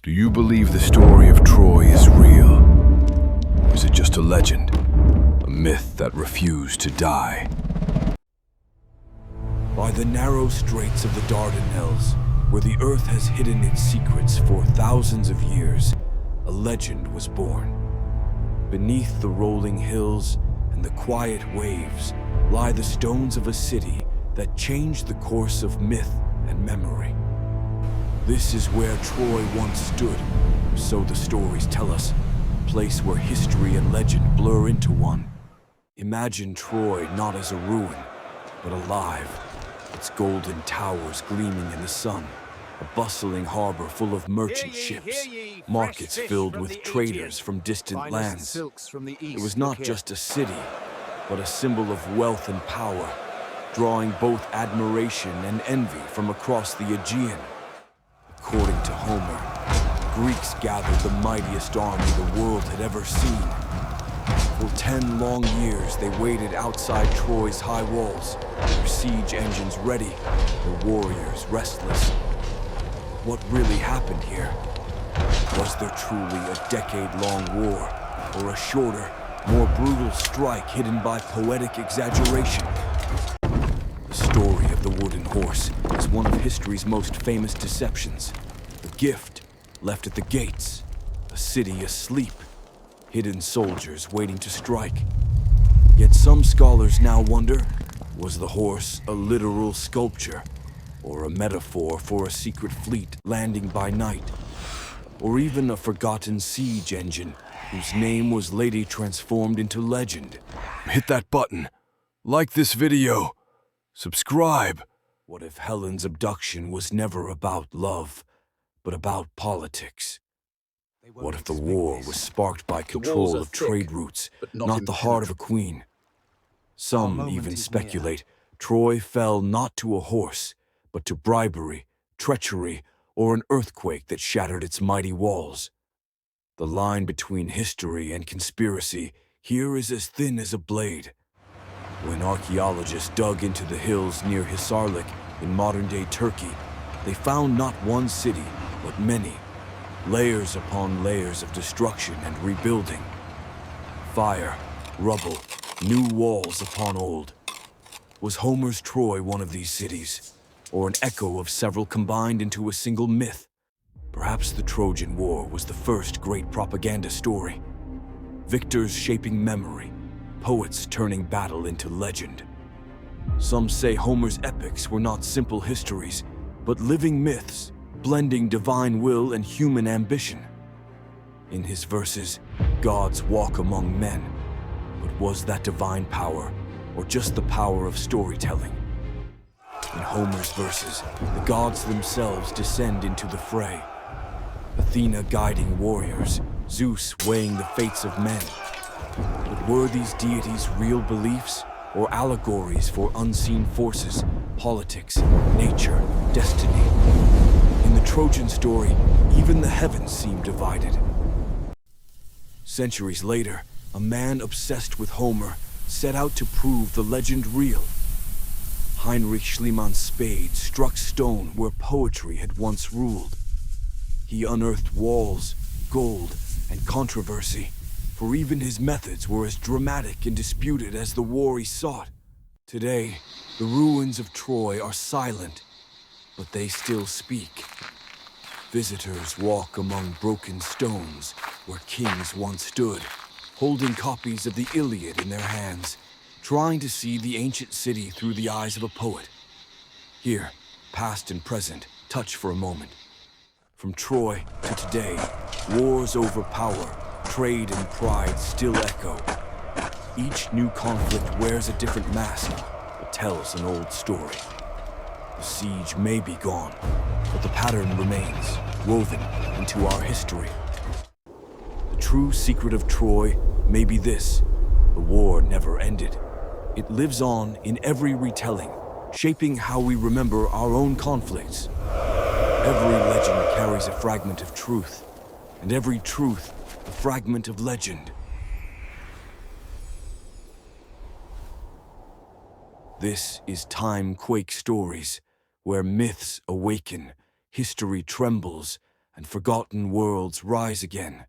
Do you believe the story of Troy is real? Or is it just a legend? A myth that refused to die? By the narrow straits of the Dardanelles, where the earth has hidden its secrets for thousands of years, a legend was born. Beneath the rolling hills and the quiet waves lie the stones of a city that changed the course of myth and memory. This is where Troy once stood, so the stories tell us, a place where history and legend blur into one. Imagine Troy not as a ruin, but alive, its golden towers gleaming in the sun, a bustling harbor full of merchant ships, markets filled with traders from distant lands. It was not just a city, but a symbol of wealth and power, drawing both admiration and envy from across the Aegean. According to Homer, Greeks gathered the mightiest army the world had ever seen. For 10 long years, they waited outside Troy's high walls, their siege engines ready, their warriors restless. What really happened here? Was there truly a decade-long war, or a shorter, more brutal strike hidden by poetic exaggeration? The story of the wooden horse is one of history's most famous deceptions. The gift left at the gates, a city asleep, hidden soldiers waiting to strike. Yet some scholars now wonder, was the horse a literal sculpture, or a metaphor for a secret fleet landing by night, or even a forgotten siege engine whose name was later transformed into legend? Hit that button. Like this video. Subscribe. What if Helen's abduction was never about love, but about politics? What if the war was sparked by control of trade routes, not the heart of a queen? Some even speculate Troy fell not to a horse, but to bribery, treachery, or an earthquake that shattered its mighty walls. The line between history and conspiracy here is as thin as a blade. When archaeologists dug into the hills near Hisarlik in modern-day Turkey, they found not one city, but many, layers upon layers of destruction and rebuilding. Fire, rubble, new walls upon old. Was Homer's Troy one of these cities, or an echo of several combined into a single myth? Perhaps the Trojan War was the first great propaganda story. Victors shaping memory, poets turning battle into legend. Some say Homer's epics were not simple histories, but living myths, blending divine will and human ambition. In his verses, gods walk among men. But was that divine power, or just the power of storytelling? In Homer's verses, the gods themselves descend into the fray. Athena guiding warriors, Zeus weighing the fates of men. But were these deities real beliefs, or allegories for unseen forces, politics, nature, destiny? In the Trojan story, even the heavens seem divided. Centuries later, a man obsessed with Homer set out to prove the legend real. Heinrich Schliemann's spade struck stone where poetry had once ruled. He unearthed walls, gold, and controversy, for even his methods were as dramatic and disputed as the war he sought. Today, the ruins of Troy are silent, but they still speak. Visitors walk among broken stones where kings once stood, holding copies of the Iliad in their hands, trying to see the ancient city through the eyes of a poet. Here, past and present, touch for a moment. From Troy to today, wars over power, trade and pride still echo. Each new conflict wears a different mask, but tells an old story. The siege may be gone, but the pattern remains, woven into our history. The true secret of Troy may be this: the war never ended. It lives on in every retelling, shaping how we remember our own conflicts. Every legend carries a fragment of truth, and every truth a fragment of legend. This is Timequake Stories, where myths awaken, history trembles, and forgotten worlds rise again.